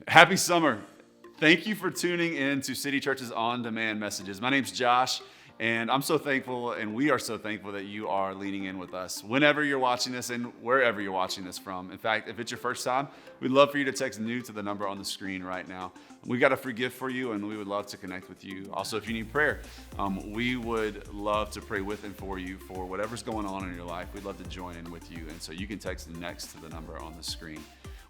Happy summer. Thank you for tuning in to City Church's On Demand messages. My name's Josh, and I'm so thankful, and we are so thankful that you are leaning in with us whenever you're watching this and wherever you're watching this from. In fact, if it's your first time, we'd love for you to text new to the number on the screen right now. We got a free gift for you, and we would love to connect with you. Also, if you need prayer, we would love to pray with and for you for whatever's going on in your life. We'd love to join in with you, and so you can text next to the number on the screen.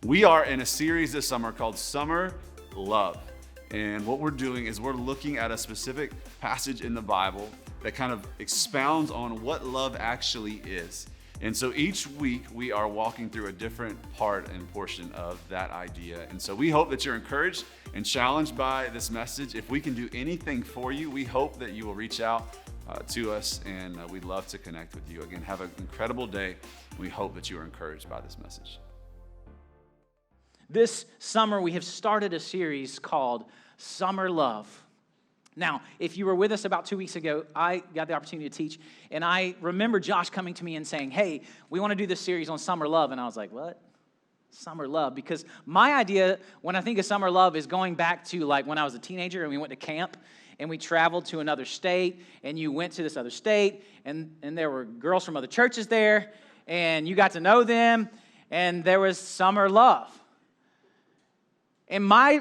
We are in a series this summer called Summer Love. And what we're doing is we're looking at a specific passage in the Bible that kind of expounds on what love actually is. And so each week we are walking through a different part and portion of that idea. And so we hope that you're encouraged and challenged by this message. If we can do anything for you, we hope that you will reach out to us, and we'd love to connect with you. Again, have an incredible day. We hope that you are encouraged by this message. This summer, we have started a series called Summer Love. Now, if you were with us about 2 weeks ago, I got the opportunity to teach, and I remember Josh coming to me and saying, hey, we want to do this series on summer love, and I was like, what? Summer love? Because my idea, when I think of summer love, is going back to like when I was a teenager and we went to camp, and we traveled to another state, and you went to this other state, and there were girls from other churches there, and you got to know them, and there was summer love. And my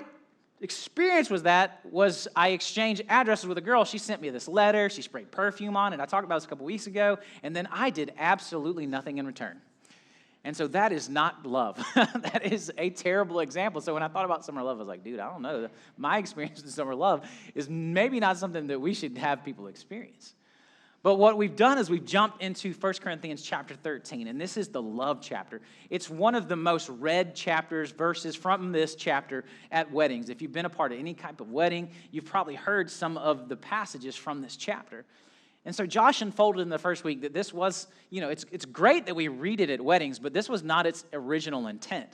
experience was I exchanged addresses with a girl. She sent me this letter. She sprayed perfume on it. I talked about this a couple weeks ago. And then I did absolutely nothing in return. And so that is not love. That is a terrible example. So when I thought about summer love, I was like, dude, I don't know. My experience with summer love is maybe not something that we should have people experience. But what we've done is we've jumped into 1 Corinthians chapter 13, and this is the love chapter. It's one of the most read verses from this chapter at weddings. If you've been a part of any type of wedding, you've probably heard some of the passages from this chapter. And so Josh unfolded in the first week that this was, it's great that we read it at weddings, but this was not its original intent.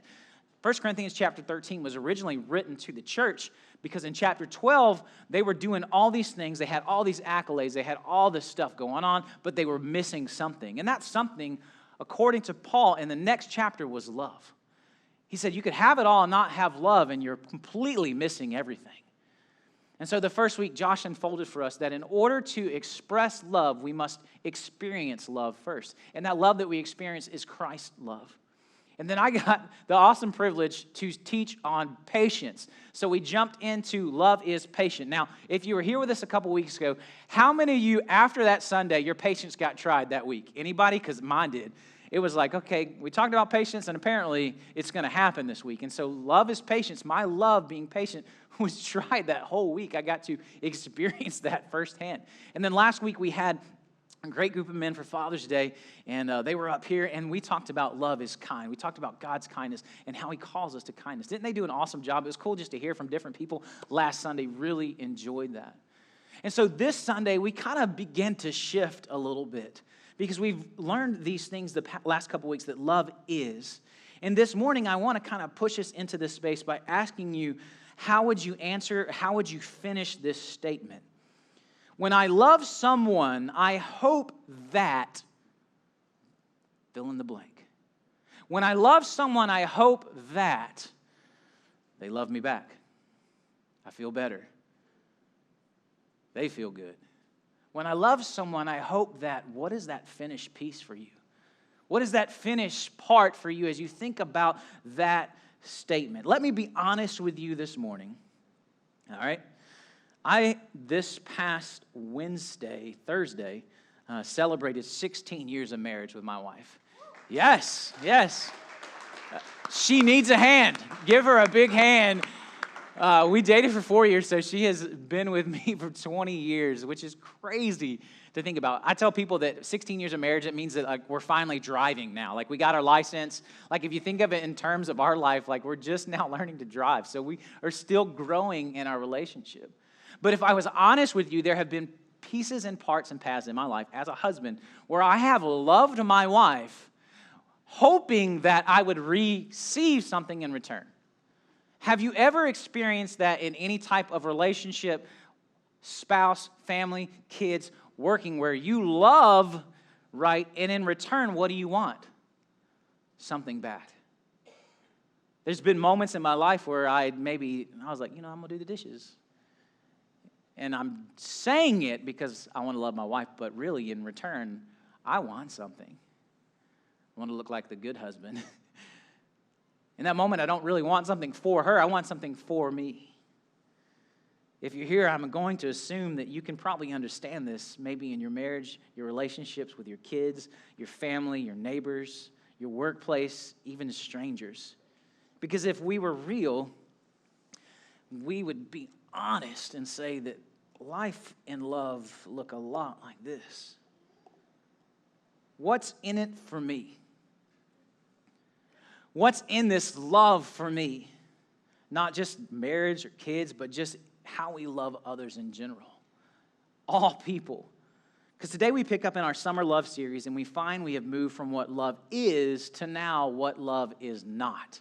1 Corinthians chapter 13 was originally written to the church because in chapter 12, they were doing all these things. They had all these accolades. They had all this stuff going on, but they were missing something. And that something, according to Paul, in the next chapter was love. He said you could have it all and not have love, and you're completely missing everything. And so the first week, Josh unfolded for us that in order to express love, we must experience love first. And that love that we experience is Christ's love. And then I got the awesome privilege to teach on patience. So we jumped into love is patient. Now, if you were here with us a couple weeks ago, how many of you, after that Sunday, your patience got tried that week? Anybody? Because mine did. It was like, okay, we talked about patience, and apparently it's going to happen this week. And so love is patience. My love being patient was tried that whole week. I got to experience that firsthand. And then last week we had a great group of men for Father's Day, and they were up here, and we talked about love is kind. We talked about God's kindness and how he calls us to kindness. Didn't they do an awesome job? It was cool just to hear from different people last Sunday. Really enjoyed that. And so this Sunday, we kind of begin to shift a little bit because we've learned these things the last couple weeks that love is. And this morning, I want to kind of push us into this space by asking you, how would you finish this statement? When I love someone, I hope that, fill in the blank. When I love someone, I hope that they love me back. I feel better. They feel good. When I love someone, I hope that, what is that finished piece for you? What is that finished part for you as you think about that statement? Let me be honest with you this morning, all right? This past Thursday, celebrated 16 years of marriage with my wife. Yes. She needs a hand. Give her a big hand. We dated for 4 years, so she has been with me for 20 years, which is crazy to think about. I tell people that 16 years of marriage, it means that we're finally driving now. Like we got our license. Like if you think of it in terms of our life, like we're just now learning to drive. So we are still growing in our relationship. But if I was honest with you, there have been pieces and parts and paths in my life as a husband where I have loved my wife hoping that I would receive something in return. Have you ever experienced that in any type of relationship, spouse, family, kids, working, where you love, right, and in return, what do you want? Something back. There's been moments in my life where I was like, I'm going to do the dishes. And I'm saying it because I want to love my wife, but really in return, I want something. I want to look like the good husband. In that moment, I don't really want something for her. I want something for me. If you're here, I'm going to assume that you can probably understand this, maybe in your marriage, your relationships with your kids, your family, your neighbors, your workplace, even strangers. Because if we were real, we would be honest and say that life and love look a lot like this. What's in it for me? What's in this love for me? Not just marriage or kids, but just how we love others in general. All people. Because today we pick up in our Summer Love series and we find we have moved from what love is to now what love is not.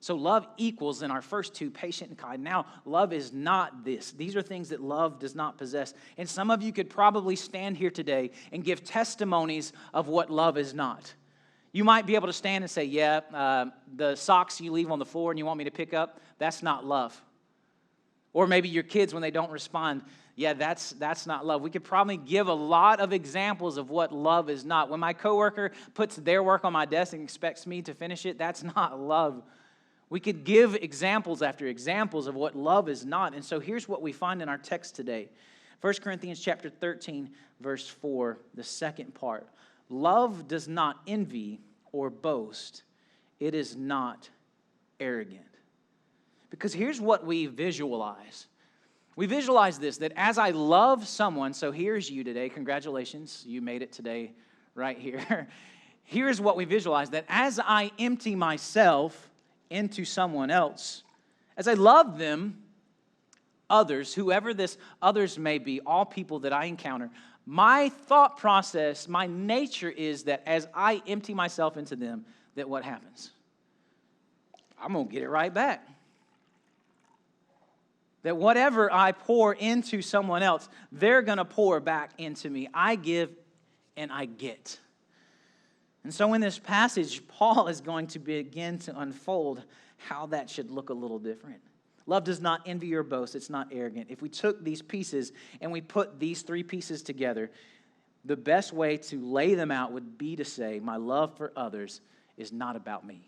So love equals in our first two, patient and kind. Now, love is not this. These are things that love does not possess. And some of you could probably stand here today and give testimonies of what love is not. You might be able to stand and say, the socks you leave on the floor and you want me to pick up, that's not love. Or maybe your kids when they don't respond, that's not love. We could probably give a lot of examples of what love is not. When my coworker puts their work on my desk and expects me to finish it, that's not love. We could give examples after examples of what love is not. And so here's what we find in our text today. 1 Corinthians chapter 13, verse 4, the second part. Love does not envy or boast. It is not arrogant. Because here's what we visualize. We visualize this, that as I love someone, so here's you today. Congratulations, you made it today right here. Here's what we visualize, that as I empty myself into someone else, as I love them, others, whoever this others may be, all people that I encounter, my thought process, my nature is that as I empty myself into them, that what happens? I'm going to get it right back. That whatever I pour into someone else, they're going to pour back into me. I give and I get. And so in this passage, Paul is going to begin to unfold how that should look a little different. Love does not envy or boast. It's not arrogant. If we took these pieces and we put these three pieces together, the best way to lay them out would be to say, my love for others is not about me.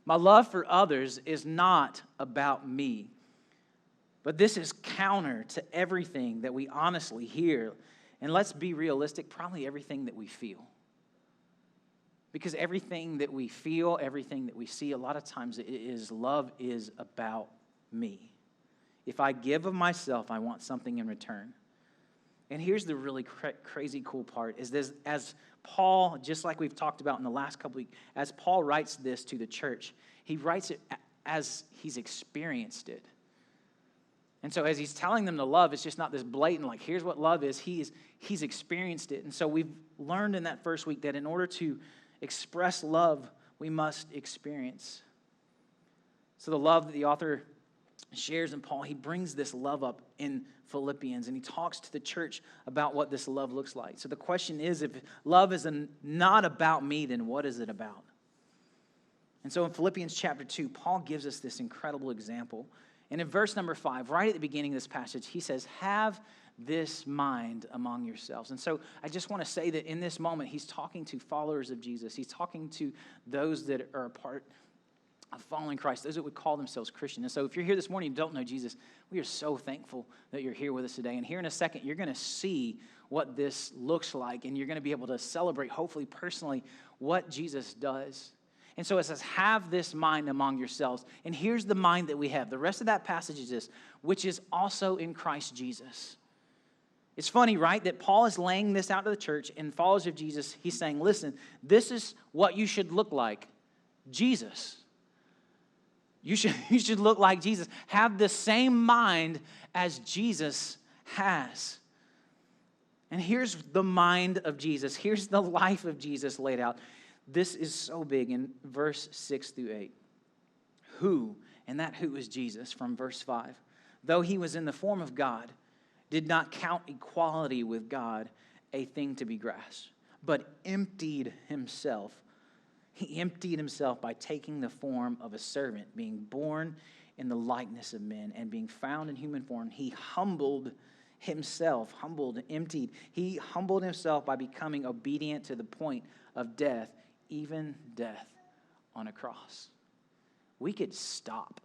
My love for others is not about me. But this is counter to everything that we honestly hear. And let's be realistic, probably everything that we feel. Because everything that we feel, everything that we see, a lot of times it is love is about me. If I give of myself, I want something in return. And here's the really crazy cool part, is this, as Paul, just like we've talked about in the last couple weeks, as Paul writes this to the church, he writes it as he's experienced it. And so as he's telling them to love, it's just not this blatant, like, here's what love is. He's experienced it. And so we've learned in that first week that in order to express love, we must experience. So the love that the author shares in Paul, he brings this love up in Philippians, and he talks to the church about what this love looks like. So the question is, if love is not about me, then what is it about? And so in Philippians chapter 2, Paul gives us this incredible example. And in verse number 5, right at the beginning of this passage, he says, have this mind among yourselves. And so I just want to say that in this moment, he's talking to followers of Jesus. He's talking to those that are a part of following Christ, those that would call themselves Christian. And so if you're here this morning and don't know Jesus, we are so thankful that you're here with us today. And here in a second, you're going to see what this looks like, and you're going to be able to celebrate, hopefully personally, what Jesus does. And so it says, have this mind among yourselves. And here's the mind that we have. The rest of that passage is this, which is also in Christ Jesus. It's funny, right, that Paul is laying this out to the church, and followers of Jesus, he's saying, listen, this is what you should look like. Jesus. You should look like Jesus. Have the same mind as Jesus has. And here's the mind of Jesus. Here's the life of Jesus laid out. This is so big in verse 6 through 8. Who, and that who is Jesus from verse 5, though he was in the form of God, did not count equality with God a thing to be grasped, but emptied himself, He emptied himself by taking the form of a servant, being born in the likeness of men, and being found in human form. He humbled himself, emptied. He humbled himself by becoming obedient to the point of death, even death on a cross. We could stop.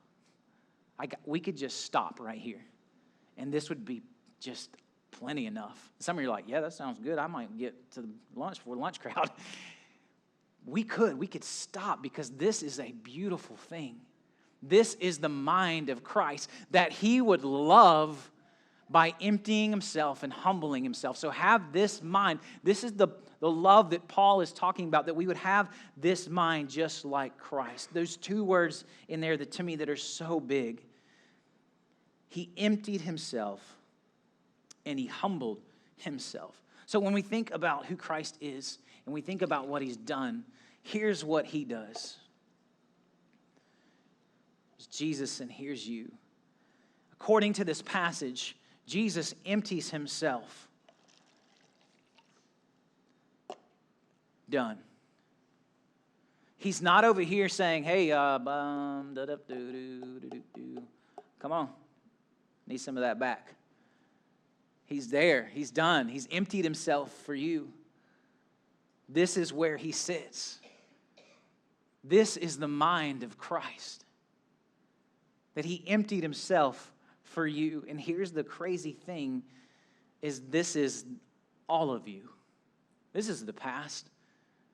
We could just stop right here. And this would be just plenty enough. Some of you are like, yeah, that sounds good. I might get to the lunch before the lunch crowd. We could stop because this is a beautiful thing. This is the mind of Christ, that he would love by emptying himself and humbling himself. So have this mind. This is the love that Paul is talking about, that we would have this mind just like Christ. There's two words in there that to me that are so big. He emptied himself and he humbled himself. So when we think about who Christ is and we think about what he's done, here's what he does. It's Jesus and here's you. According to this passage, Jesus empties himself. Done. He's not over here saying, hey, come on, need some of that back. He's there. He's done. He's emptied himself for you. This is where he sits. This is the mind of Christ, that he emptied himself for you. And here's the crazy thing, is this is all of you. This is the past.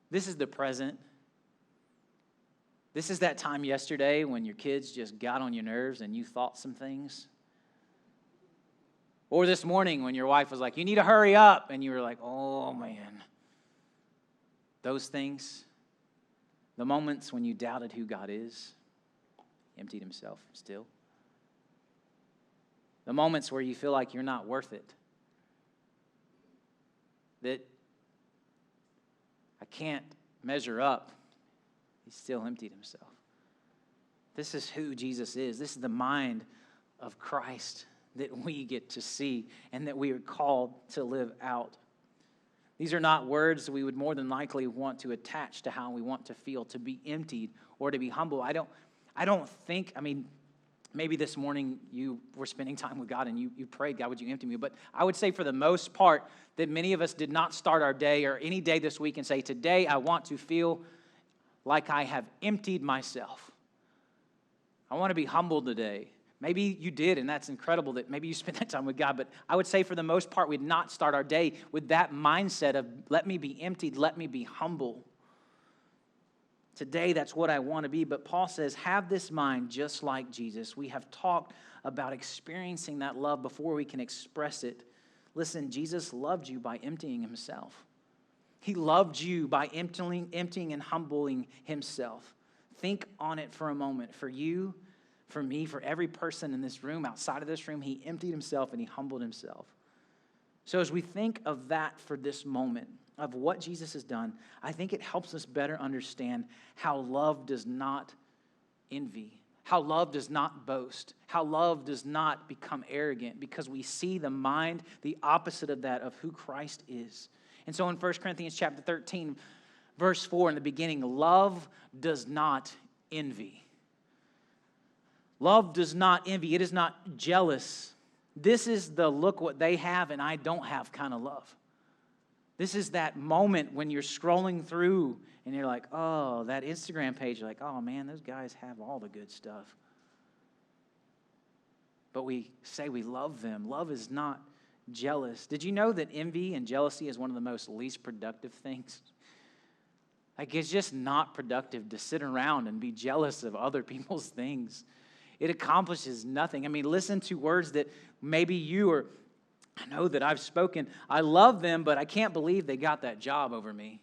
This is the present. This is that time yesterday when your kids just got on your nerves and you thought some things. Or this morning when your wife was like, you need to hurry up. And you were like, oh man. Those things, the moments when you doubted who God is, emptied himself still. The moments where you feel like you're not worth it. That I can't measure up. He still emptied himself. This is who Jesus is. This is the mind of Christ that we get to see and that we are called to live out. These are not words that we would more than likely want to attach to how we want to feel, to be emptied or to be humble. I don't think, maybe this morning you were spending time with God and you prayed, God, would you empty me? But I would say for the most part that many of us did not start our day or any day this week and say, today I want to feel like I have emptied myself. I want to be humble today. Maybe you did, and that's incredible that maybe you spent that time with God. But I would say for the most part, we'd not start our day with that mindset of let me be emptied, let me be humble. Today, that's what I want to be. But Paul says, have this mind just like Jesus. We have talked about experiencing that love before we can express it. Listen, Jesus loved you by emptying himself. He loved you by emptying and humbling himself. Think on it for a moment. For you, for me, for every person in this room, outside of this room, he emptied himself and he humbled himself. So as we think of that for this moment, of what Jesus has done, I think it helps us better understand how love does not envy, how love does not boast, how love does not become arrogant, because we see the mind, the opposite of that, of who Christ is. And so in 1 Corinthians chapter 13, verse 4 in the beginning, love does not envy. Love does not envy. It is not jealous. This is the look what they have and I don't have kind of love. This is that moment when you're scrolling through and you're like, oh, that Instagram page, you're like, oh man, those guys have all the good stuff. But we say we love them. Love is not jealous. Did you know that envy and jealousy is one of the most least productive things? Like, it's just not productive to sit around and be jealous of other people's things. It accomplishes nothing. Listen to words that maybe you or I know that I've spoken. I love them, but I can't believe they got that job over me.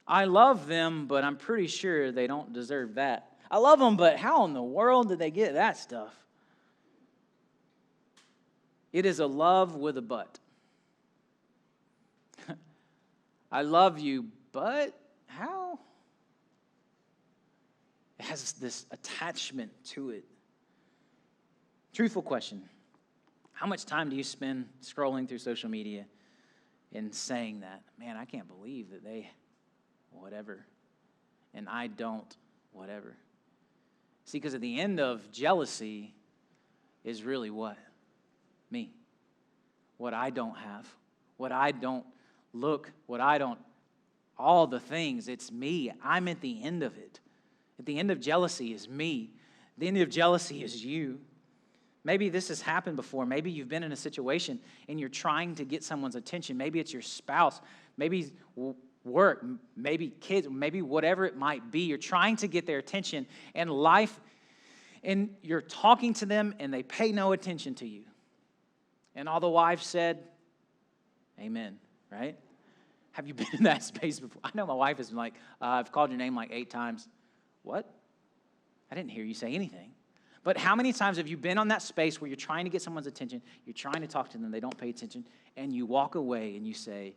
I love them, but I'm pretty sure they don't deserve that. I love them, but how in the world did they get that stuff? It is a love with a but. I love you, but how? It has this attachment to it. Truthful question. How much time do you spend scrolling through social media and saying that? Man, I can't believe that they whatever. And I don't, whatever. See, because at the end of jealousy is really what? Me. What I don't have. What I don't look, what I don't, all the things, it's me. I'm at the end of it. At the end of jealousy is me. The end of jealousy is you. Maybe this has happened before. Maybe you've been in a situation and you're trying to get someone's attention. Maybe it's your spouse. Maybe work. Maybe kids. Maybe whatever it might be. You're trying to get their attention and and you're talking to them and they pay no attention to you. And all the wives said, amen, right? Have you been in that space before? I know my wife has been like, I've called your name like 8 times. What? I didn't hear you say anything. But how many times have you been on that space where you're trying to get someone's attention, you're trying to talk to them, they don't pay attention, and you walk away and you say,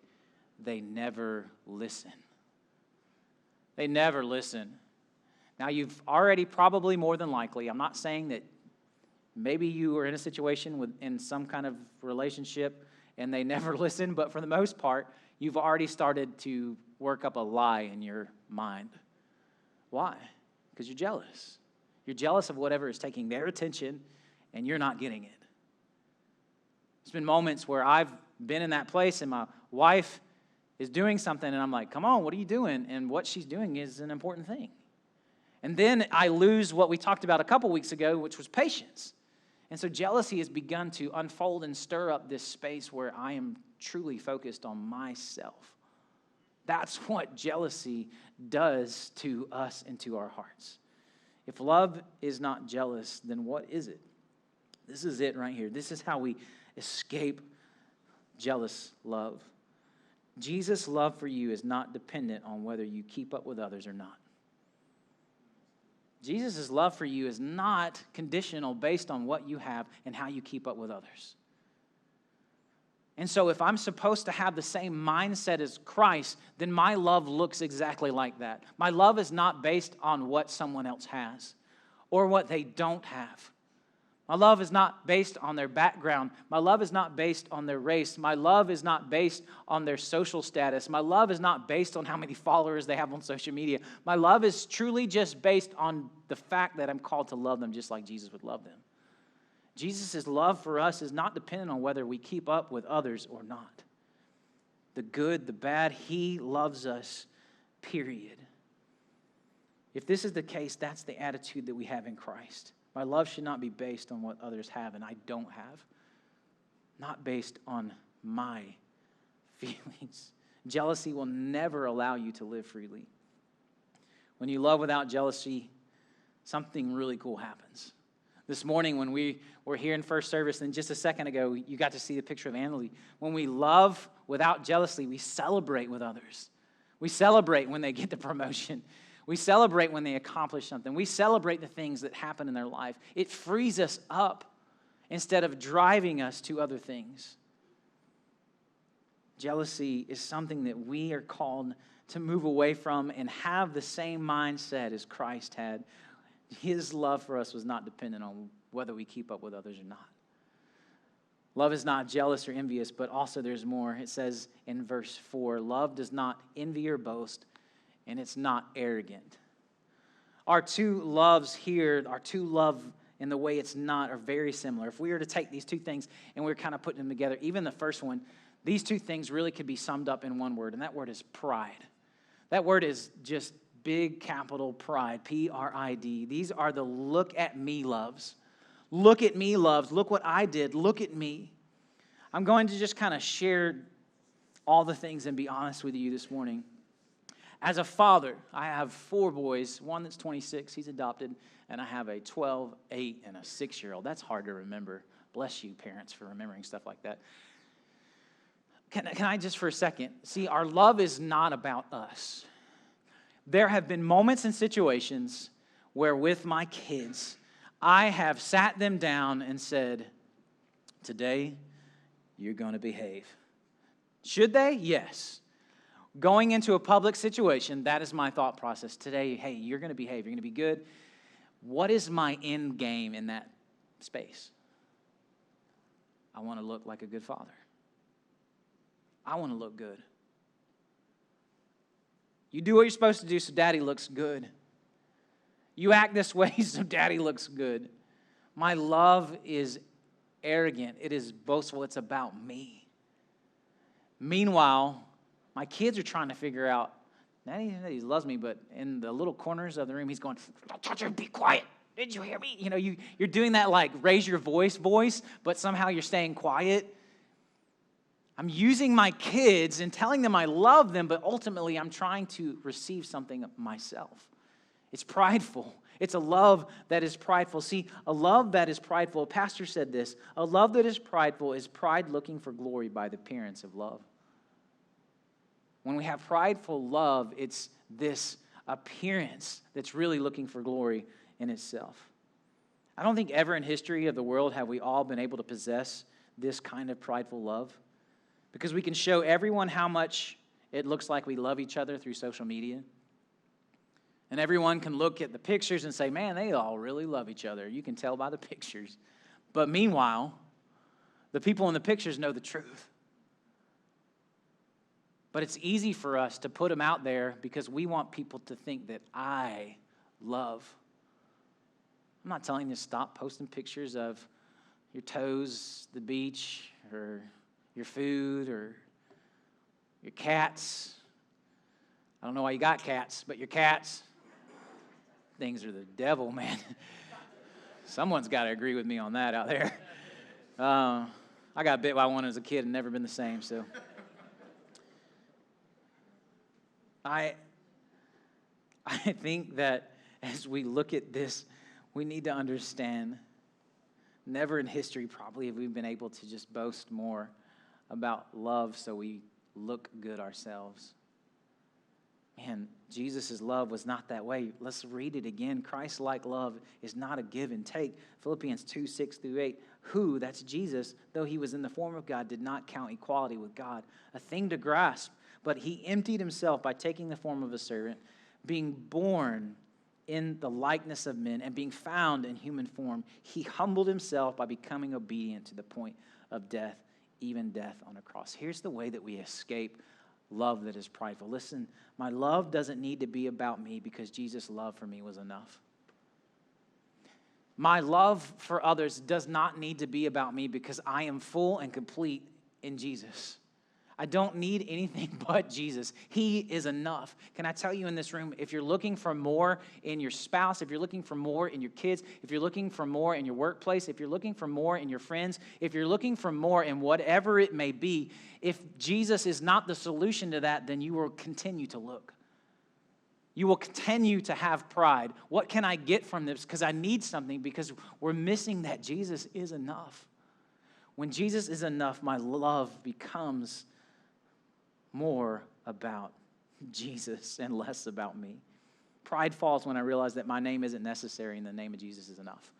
they never listen. They never listen. Now, you've already probably more than likely, I'm not saying that maybe you are in a situation in some kind of relationship and they never listen, but for the most part, you've already started to work up a lie in your mind. Why? Because you're jealous. You're jealous of whatever is taking their attention and you're not getting it. There's been moments where I've been in that place and my wife is doing something and I'm like, come on, what are you doing? And what she's doing is an important thing. And then I lose what we talked about a couple weeks ago, which was patience. And so jealousy has begun to unfold and stir up this space where I am truly focused on myself. That's what jealousy does to us and to our hearts. If love is not jealous, then what is it? This is it right here. This is how we escape jealous love. Jesus' love for you is not dependent on whether you keep up with others or not. Jesus' love for you is not conditional based on what you have and how you keep up with others. And so if I'm supposed to have the same mindset as Christ, then my love looks exactly like that. My love is not based on what someone else has or what they don't have. My love is not based on their background. My love is not based on their race. My love is not based on their social status. My love is not based on how many followers they have on social media. My love is truly just based on the fact that I'm called to love them just like Jesus would love them. Jesus' love for us is not dependent on whether we keep up with others or not. The good, the bad, He loves us, period. If this is the case, that's the attitude that we have in Christ. My love should not be based on what others have and I don't have. Not based on my feelings. Jealousy will never allow you to live freely. When you love without jealousy, something really cool happens. This morning when we were here in first service, and just a second ago, you got to see the picture of Annalie. When we love without jealousy, we celebrate with others. We celebrate when they get the promotion. We celebrate when they accomplish something. We celebrate the things that happen in their life. It frees us up instead of driving us to other things. Jealousy is something that we are called to move away from and have the same mindset as Christ had. His love for us was not dependent on whether we keep up with others or not. Love is not jealous or envious, but also there's more. It says in verse 4, love does not envy or boast, and it's not arrogant. Our two loves here, our two love and the way it's not are very similar. If we were to take these two things and we were kind of putting them together, even the first one, these two things really could be summed up in one word, and that word is pride. That word is just big capital pride, P-R-I-D. These are the look at me loves. Look at me loves. Look what I did. Look at me. I'm going to just kind of share all the things and be honest with you this morning. As a father, I have 4 boys, one that's 26, he's adopted, and I have a 12, 8, and a 6-year-old. That's hard to remember. Bless you, parents, for remembering stuff like that. Can I just for a second, see, our love is not about us. There have been moments and situations where with my kids, I have sat them down and said, today, you're going to behave. Should they? Yes. Going into a public situation, that is my thought process. Today, hey, you're going to behave. You're going to be good. What is my end game in that space? I want to look like a good father. I want to look good. You do what you're supposed to do so daddy looks good. You act this way so daddy looks good. My love is arrogant. It is boastful. It's about me. Meanwhile, my kids are trying to figure out, Daddy loves me, but in the little corners of the room, he's going, don't touch her, be quiet. Did you hear me? You know, you're doing that like raise your voice, but somehow you're staying quiet. I'm using my kids and telling them I love them, but ultimately I'm trying to receive something myself. It's prideful. It's a love that is prideful. See, a love that is prideful, a pastor said this, a love that is prideful is pride looking for glory by the appearance of love. When we have prideful love, it's this appearance that's really looking for glory in itself. I don't think ever in history of the world have we all been able to possess this kind of prideful love, because we can show everyone how much it looks like we love each other through social media. And everyone can look at the pictures and say, man, they all really love each other. You can tell by the pictures. But meanwhile, the people in the pictures know the truth. But it's easy for us to put them out there because we want people to think that I love. I'm not telling you to stop posting pictures of your toes, the beach, or your food, or your cats. I don't know why you got cats, but your cats. Things are the devil, man. Someone's got to agree with me on that out there. I got bit by one as a kid and never been the same, so. I think that as we look at this, we need to understand, never in history probably have we been able to just boast more about love so we look good ourselves. Man, Jesus' love was not that way. Let's read it again. Christ-like love is not a give and take. Philippians 2:6-8. Who, that's Jesus, though he was in the form of God, did not count equality with God a thing to grasp, but he emptied himself by taking the form of a servant, being born in the likeness of men, and being found in human form. He humbled himself by becoming obedient to the point of death, even death on a cross. Here's the way that we escape love that is prideful. Listen, my love doesn't need to be about me because Jesus' love for me was enough. My love for others does not need to be about me because I am full and complete in Jesus. I don't need anything but Jesus. He is enough. Can I tell you in this room, if you're looking for more in your spouse, if you're looking for more in your kids, if you're looking for more in your workplace, if you're looking for more in your friends, if you're looking for more in whatever it may be, if Jesus is not the solution to that, then you will continue to look. You will continue to have pride. What can I get from this? Because I need something, because we're missing that Jesus is enough. When Jesus is enough, my love becomes more about Jesus and less about me. Pride falls when I realize that my name isn't necessary and the name of Jesus is enough.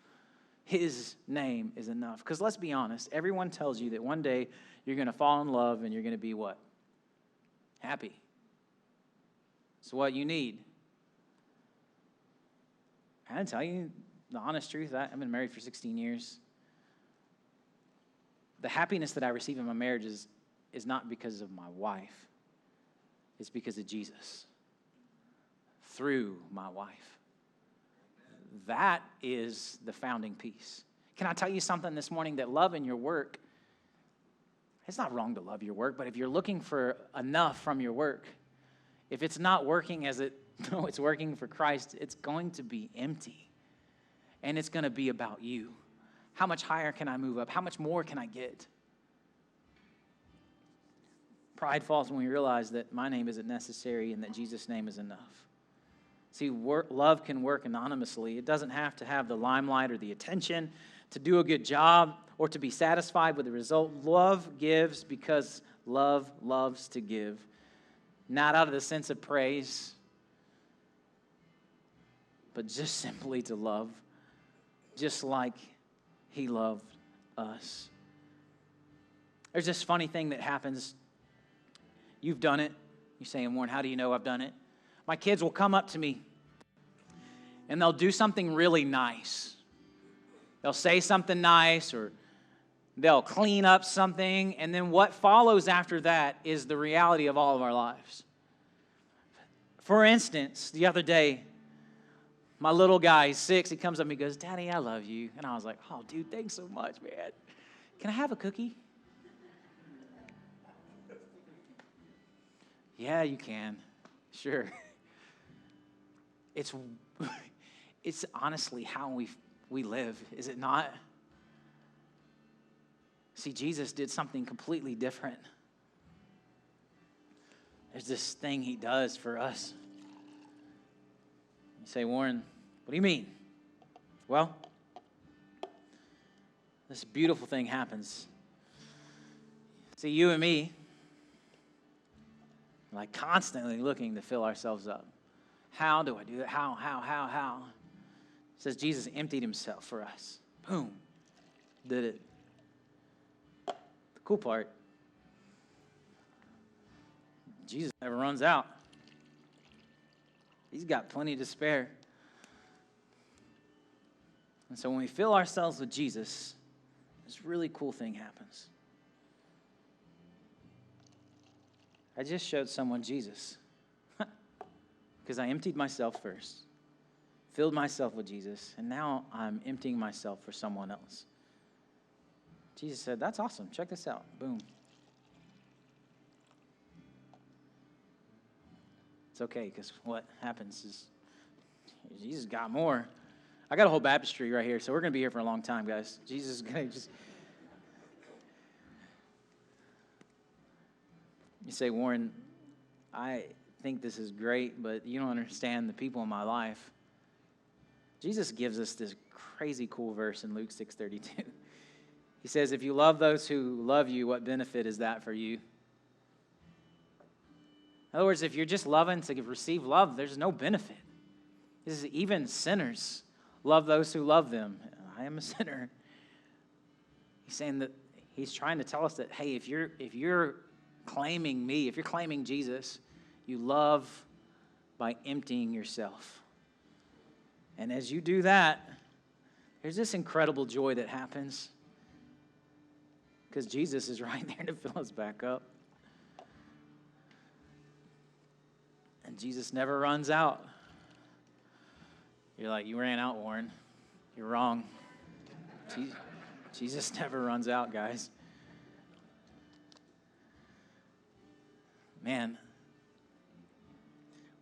His name is enough. Because let's be honest, everyone tells you that one day you're going to fall in love and you're going to be what? Happy. It's what you need. I tell you the honest truth, I've been married for 16 years. The happiness that I receive in my marriage is not because of my wife. It's because of Jesus. Through my wife. That is the founding piece. Can I tell you something this morning? That love in your work, it's not wrong to love your work, but if you're looking for enough from your work, if it's not working as it's working for Christ, it's going to be empty. And it's going to be about you. How much higher can I move up? How much more can I get? Pride falls when we realize that my name isn't necessary and that Jesus' name is enough. See, love can work anonymously. It doesn't have to have the limelight or the attention to do a good job or to be satisfied with the result. Love gives because love loves to give. Not out of the sense of praise, but just simply to love, just like he loved us. There's this funny thing that happens. You've done it. You're saying, Warren, how do you know I've done it? My kids will come up to me and they'll do something really nice. They'll say something nice or they'll clean up something, and then what follows after that is the reality of all of our lives. For instance, the other day, my little guy, he's 6, he comes up and he goes, Daddy, I love you. And I was like, oh, dude, thanks so much, man. Can I have a cookie? Yeah, you can. Sure. It's honestly how we live, is it not? See, Jesus did something completely different. There's this thing he does for us. You say, Warren, what do you mean? Well, this beautiful thing happens. See, you and me, like constantly looking to fill ourselves up. How do I do that? How? It says Jesus emptied himself for us. Boom. Did it. The cool part, Jesus never runs out. He's got plenty to spare. And so when we fill ourselves with Jesus, this really cool thing happens. I just showed someone Jesus because I emptied myself first, filled myself with Jesus, and now I'm emptying myself for someone else. Jesus said, that's awesome. Check this out. Boom. It's okay, because what happens is Jesus got more. I got a whole baptistry right here, so we're going to be here for a long time, guys. Jesus is going to just... You say, Warren, I think this is great, but you don't understand the people in my life. Jesus gives us this crazy cool verse in Luke 6:32. He says, if you love those who love you, what benefit is that for you? In other words, if you're just loving to receive love, there's no benefit. This is even sinners love those who love them. I am a sinner. He's saying that he's trying to tell us that, hey, if you're claiming me, if you're claiming Jesus, you love by emptying yourself. And as you do that, there's this incredible joy that happens because Jesus is right there to fill us back up. And Jesus never runs out. You're like, you ran out, Warren. You're wrong. Jesus never runs out, guys. Man,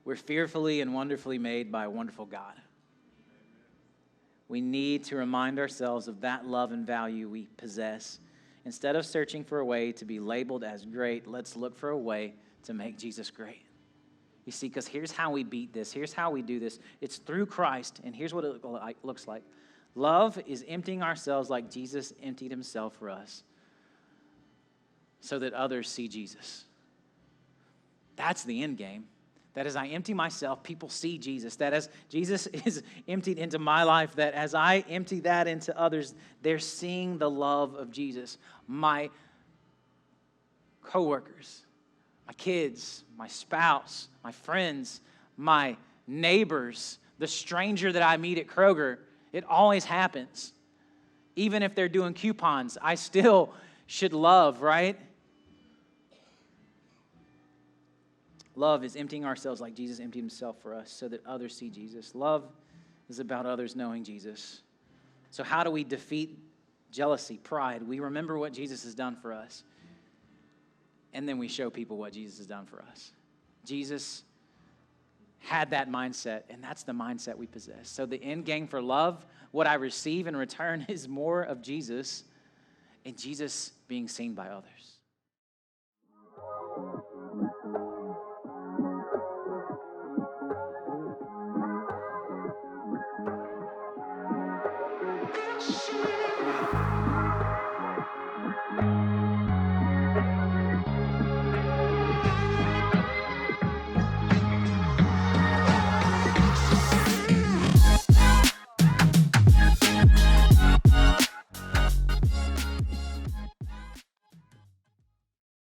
we're fearfully and wonderfully made by a wonderful God. We need to remind ourselves of that love and value we possess. Instead of searching for a way to be labeled as great, let's look for a way to make Jesus great. You see, because here's how we beat this. Here's how we do this. It's through Christ, and here's what it looks like. Love is emptying ourselves like Jesus emptied himself for us so that others see Jesus. That's the end game. That as I empty myself, people see Jesus. That as Jesus is emptied into my life, that as I empty that into others, they're seeing the love of Jesus. My coworkers, my kids, my spouse, my friends, my neighbors, the stranger that I meet at Kroger, it always happens. Even if they're doing coupons, I still should love, right? Love is emptying ourselves like Jesus emptied himself for us so that others see Jesus. Love is about others knowing Jesus. So how do we defeat jealousy, pride? We remember what Jesus has done for us. And then we show people what Jesus has done for us. Jesus had that mindset, and that's the mindset we possess. So the end game for love, what I receive in return is more of Jesus and Jesus being seen by others.